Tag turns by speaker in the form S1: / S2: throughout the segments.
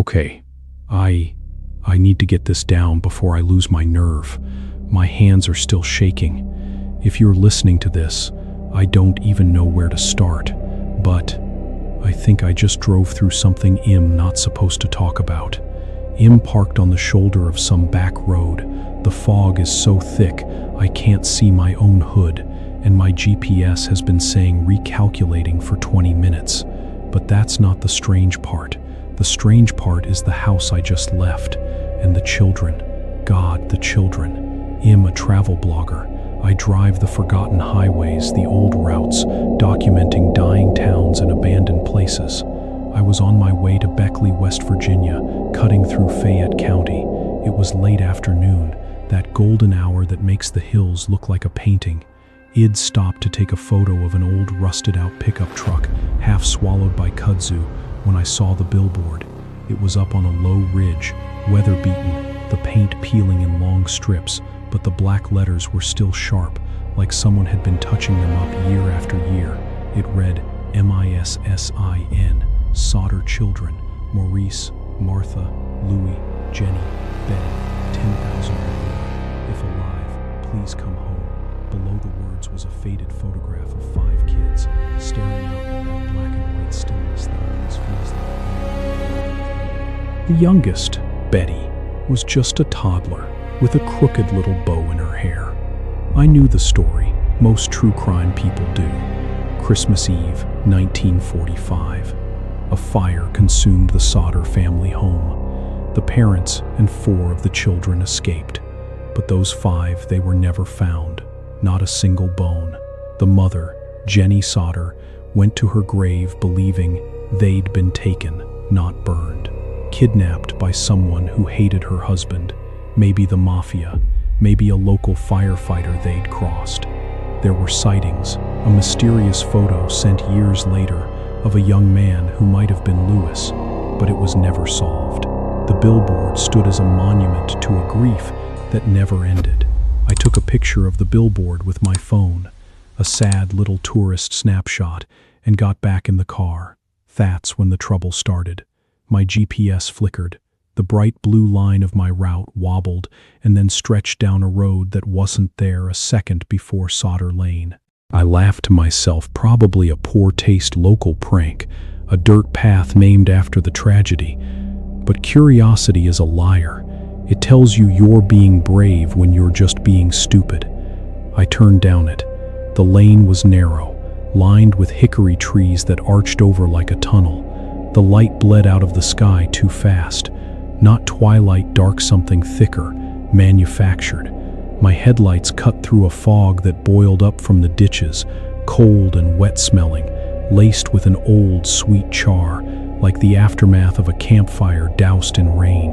S1: Okay, I need to get this down before I lose my nerve. My hands are still shaking. If you're listening to this, I don't even know where to start, but I think I just drove through something I'm not supposed to talk about. I'm parked on the shoulder of some back road. The fog is so thick I can't see my own hood, and my GPS has been saying recalculating for 20 minutes. But that's not the strange part. The strange part is the house I just left, and the children. God, the children. I'm a travel blogger. I drive the forgotten highways, the old routes, documenting dying towns and abandoned places. I was on my way to Beckley, West Virginia, cutting through Fayette County. It was late afternoon, that golden hour that makes the hills look like a painting. I'd stopped to take a photo of an old rusted-out pickup truck, half swallowed by kudzu, when I saw the billboard. It was up on a low ridge, weather-beaten, the paint peeling in long strips, but the black letters were still sharp, like someone had been touching them up year after year. It read, MISSIN, Sodder Children, Maurice, Martha, Louis, Jenny, Betty, 10,000 reward. If alive, please come home. Below the words was a faded photograph of 5 kids, staring out at that black and white stillness that always feels like. The youngest, Betty, was just a toddler, with a crooked little bow in her hair. I knew the story, most true crime people do. Christmas Eve, 1945. A fire consumed the Sodder family home. The parents and 4 of the children escaped. But those 5, they were never found. Not a single bone. The mother, Jenny Sodder, went to her grave believing they'd been taken, not burned. Kidnapped by someone who hated her husband. Maybe the mafia, maybe a local firefighter they'd crossed. There were sightings, a mysterious photo sent years later of a young man who might have been Lewis, but it was never solved. The billboard stood as a monument to a grief that never ended. I took a picture of the billboard with my phone, a sad little tourist snapshot, and got back in the car. That's when the trouble started. My GPS flickered. The bright blue line of my route wobbled and then stretched down a road that wasn't there a second before Sodder Lane. I laughed to myself, probably a poor taste local prank, a dirt path named after the tragedy. But curiosity is a liar. It tells you you're being brave when you're just being stupid. I turned down it. The lane was narrow, lined with hickory trees that arched over like a tunnel. The light bled out of the sky too fast. Not twilight, dark, something thicker, manufactured. My headlights cut through a fog that boiled up from the ditches, cold and wet-smelling, laced with an old, sweet char, like the aftermath of a campfire doused in rain.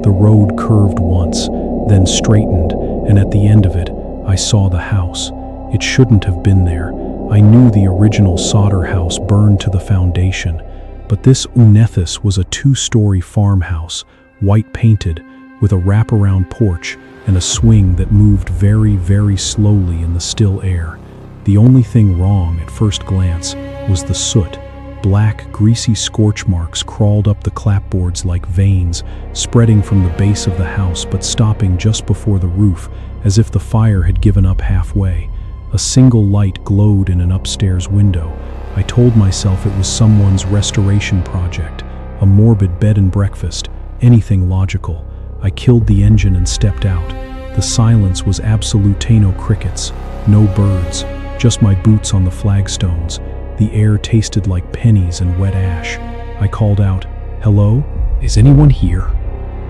S1: The road curved once, then straightened, and at the end of it, I saw the house. It shouldn't have been there. I knew the original Sodder house burned to the foundation, but this Unethis was a 2-story farmhouse, white-painted, with a wraparound porch and a swing that moved very, very slowly in the still air. The only thing wrong at first glance was the soot. Black, greasy scorch marks crawled up the clapboards like veins, spreading from the base of the house but stopping just before the roof, as if the fire had given up halfway. A single light glowed in an upstairs window. I told myself it was someone's restoration project, a morbid bed and breakfast, anything logical. I killed the engine and stepped out. The silence was absolutano crickets, no birds, just my boots on the flagstones. The air tasted like pennies and wet ash. I called out, "Hello? Is anyone here?"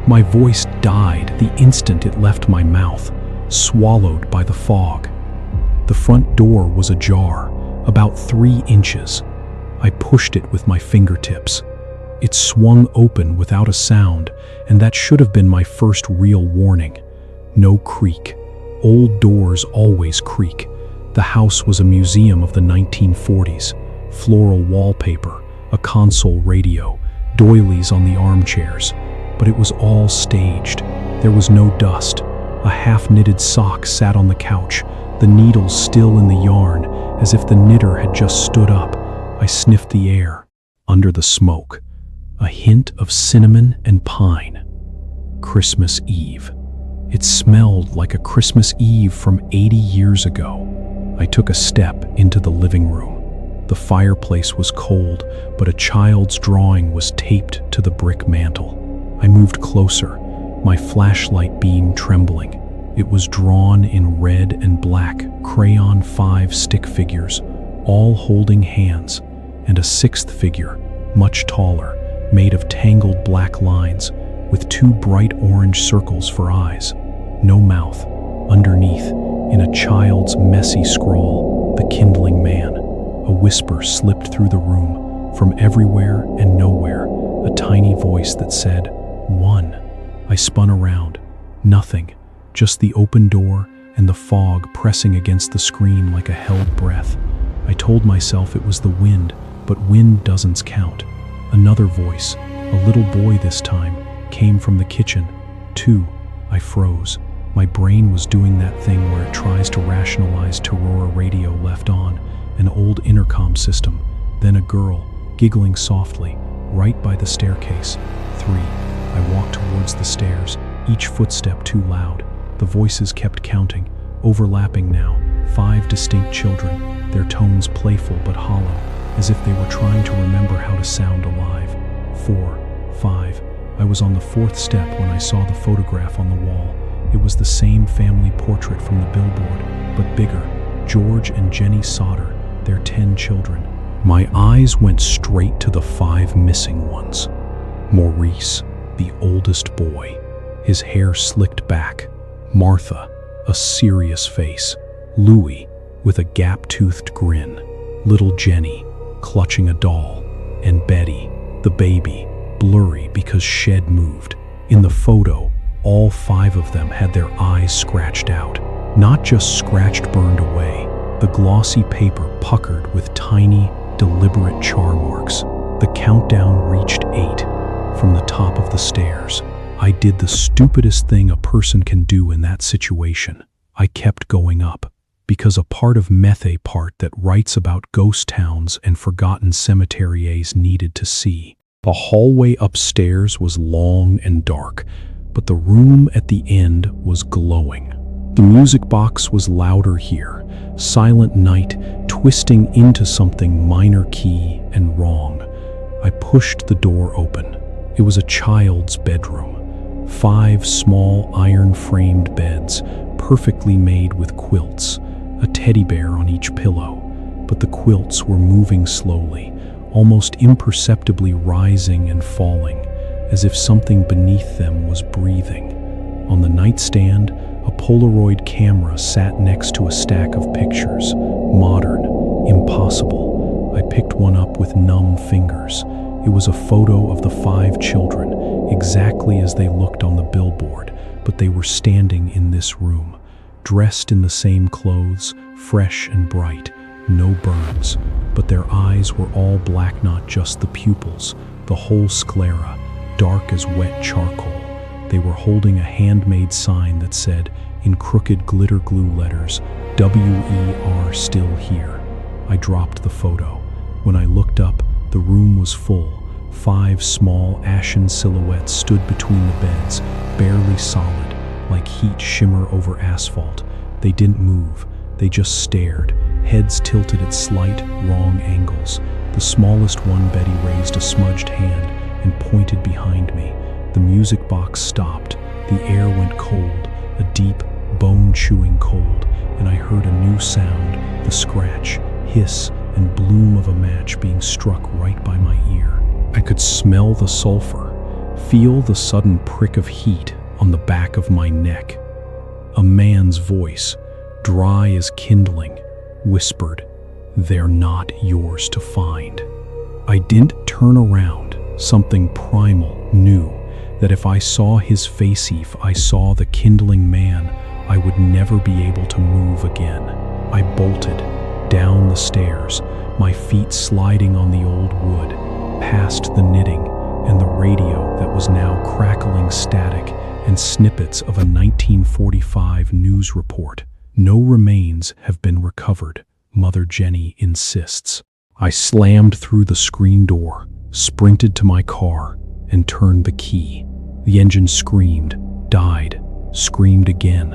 S1: My voice died the instant it left my mouth, swallowed by the fog. The front door was ajar, about 3 inches. I pushed it with my fingertips. It swung open without a sound, and that should have been my first real warning. No creak. Old doors always creak. The house was a museum of the 1940s. Floral wallpaper, a console radio, doilies on the armchairs. But it was all staged. There was no dust. A half-knitted sock sat on the couch, the needles still in the yarn, as if the knitter had just stood up. I sniffed the air. Under the smoke. a hint of cinnamon and pine. Christmas Eve. It smelled like a Christmas Eve from 80 years ago. I took a step into the living room. The fireplace was cold, but a child's drawing was taped to the brick mantel. I moved closer, my flashlight beam trembling. It was drawn in red and black, crayon 5 stick figures, all holding hands, and a 6th figure, much taller, made of tangled black lines, with 2 bright orange circles for eyes. No mouth. Underneath, in a child's messy scrawl, the Kindling Man. A whisper slipped through the room, from everywhere and nowhere, a tiny voice that said, "1." I spun around. Nothing. Just the open door and the fog pressing against the screen like a held breath. I told myself it was the wind, but wind doesn't count. Another voice, a little boy this time, came from the kitchen. 2. I froze. My brain was doing that thing where it tries to rationalize Terror radio left on, an old intercom system. Then a girl, giggling softly, right by the staircase. 3. I walked towards the stairs, each footstep too loud. The voices kept counting, overlapping now. 5 distinct children, their tones playful but hollow, as if they were trying to remember how to sound alive. 4, 5. I was on the 4th step when I saw the photograph on the wall. It was the same family portrait from the billboard, but bigger. George and Jenny Sodder, their 10 children. My eyes went straight to the 5 missing ones. Maurice, the oldest boy, his hair slicked back. Martha, a serious face. Louis, with a gap-toothed grin. Little Jenny, clutching a doll. And Betty, the baby, blurry because shed moved. In the photo, all 5 of them had their eyes scratched out. Not just scratched, burned away. The glossy paper puckered with tiny, deliberate char marks. The countdown reached 8 from the top of the stairs. I did the stupidest thing a person can do in that situation. I kept going up, because a part of Methe part that writes about ghost towns and forgotten cemeteries needed to see. The hallway upstairs was long and dark, but the room at the end was glowing. The music box was louder here, Silent Night twisting into something minor key and wrong. I pushed the door open. It was a child's bedroom. 5 small iron-framed beds, perfectly made with quilts, a teddy bear on each pillow. But the quilts were moving slowly, almost imperceptibly rising and falling, as if something beneath them was breathing. On the nightstand, a Polaroid camera sat next to a stack of pictures. Modern, impossible. I picked one up with numb fingers. It was a photo of the 5 children, exactly as they looked on the billboard, but they were standing in this room, dressed in the same clothes, fresh and bright, no burns, but their eyes were all black, not just the pupils, the whole sclera, dark as wet charcoal. They were holding a handmade sign that said, in crooked glitter glue letters, "WER still here." I dropped the photo. When I looked up, the room was full. 5 small ashen silhouettes stood between the beds, barely solid, like heat shimmer over asphalt. They didn't move, they just stared, heads tilted at slight, wrong angles. The smallest one, Betty, raised a smudged hand and pointed behind me. The music box stopped. The air went cold, a deep, bone-chewing cold, and I heard a new sound, the scratch, hiss, and bloom of a match being struck right by my ear. I could smell the sulfur, feel the sudden prick of heat on the back of my neck. A man's voice, dry as kindling, whispered, "They're not yours to find." I didn't turn around. Something primal knew that if I saw his face, if I saw the Kindling Man, I would never be able to move again. I bolted down the stairs, my feet sliding on the old wood, past the knitting and the radio that was now crackling static and snippets of a 1945 news report. No remains have been recovered, Mother Jenny insists. I slammed through the screen door, sprinted to my car, and turned the key. The engine screamed, died, screamed again.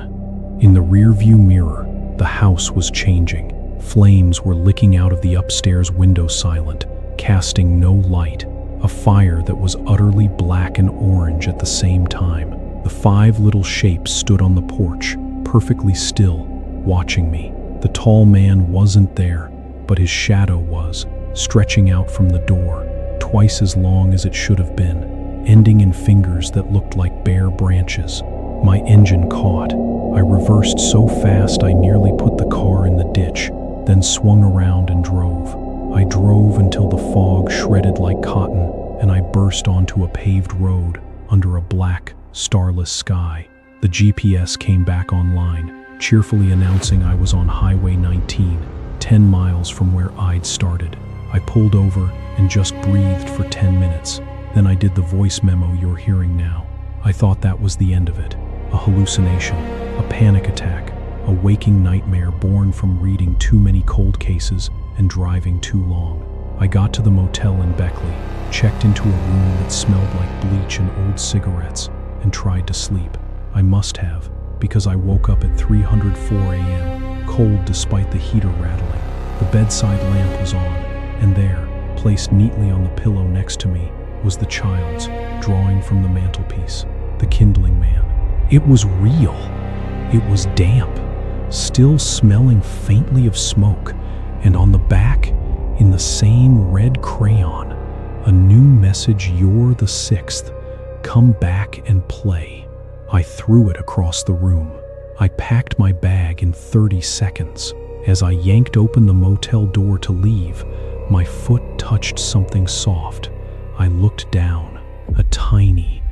S1: In the rearview mirror, the house was changing. Flames were licking out of the upstairs window silent, casting no light. A fire that was utterly black and orange at the same time. The 5 little shapes stood on the porch, perfectly still, watching me. The tall man wasn't there, but his shadow was, stretching out from the door, twice as long as it should have been, ending in fingers that looked like bare branches. My engine caught. I reversed so fast I nearly put the car in the ditch, then swung around and drove. I drove until the fog shredded like cotton, and I burst onto a paved road under a black, starless sky. The GPS came back online, cheerfully announcing I was on Highway 19, 10 miles from where I'd started. I pulled over and just breathed for 10 minutes. Then I did the voice memo you're hearing now. I thought that was the end of it. A hallucination, a panic attack, a waking nightmare born from reading too many cold cases and driving too long. I got to the motel in Beckley, checked into a room that smelled like bleach and old cigarettes, and tried to sleep. I must have, because I woke up at 3:04 a.m., cold despite the heater rattling. The bedside lamp was on, and there, placed neatly on the pillow next to me, was the child's, drawing from the mantelpiece, the Kindling Man. It was real. It was damp, still smelling faintly of smoke, and on the back, in the same red crayon, a new message: "You're the 6th. Come back and play." I threw it across the room. I packed my bag in 30 seconds. As I yanked open the motel door to leave, my foot touched something soft. I looked down. A tiny,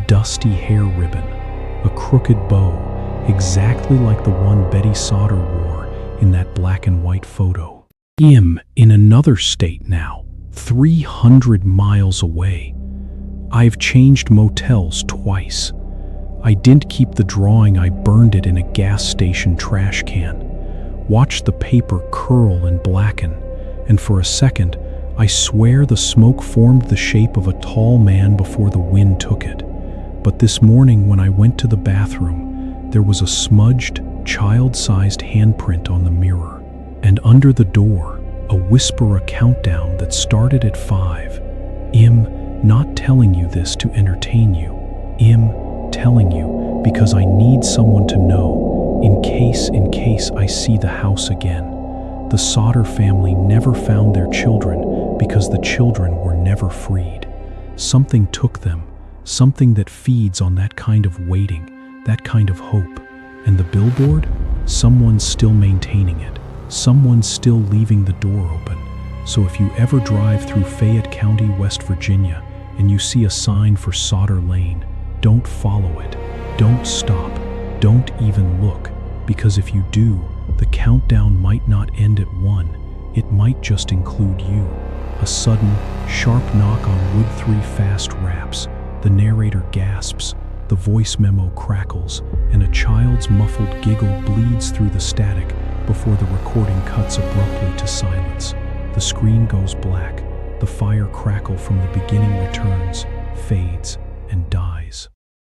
S1: dusty hair ribbon. A crooked bow, exactly like the one Betty Sodder wore in that black and white photo. In another state now, 300 miles away. I've changed motels twice. I didn't keep the drawing, I burned it in a gas station trash can. Watched the paper curl and blacken, and for a second, I swear the smoke formed the shape of a tall man before the wind took it. But this morning when I went to the bathroom, there was a smudged, child-sized handprint on the mirror. And under the door, a whisper, a countdown that started at 5. Not telling you this to entertain you. Telling you because I need someone to know, in case I see the house again. The Sodder family never found their children because the children were never freed. Something took them, something that feeds on that kind of waiting, that kind of hope. And the billboard? Someone's still maintaining it. Someone's still leaving the door open. So if you ever drive through Fayette County, West Virginia, and you see a sign for Sodder Lane, don't follow it. Don't stop. Don't even look. Because if you do, the countdown might not end at 1. It might just include you. A sudden, sharp knock on wood 3 fast raps. The narrator gasps. The voice memo crackles, and a child's muffled giggle bleeds through the static before the recording cuts abruptly to silence. The screen goes black. The fire crackle from the beginning returns, fades, and dies.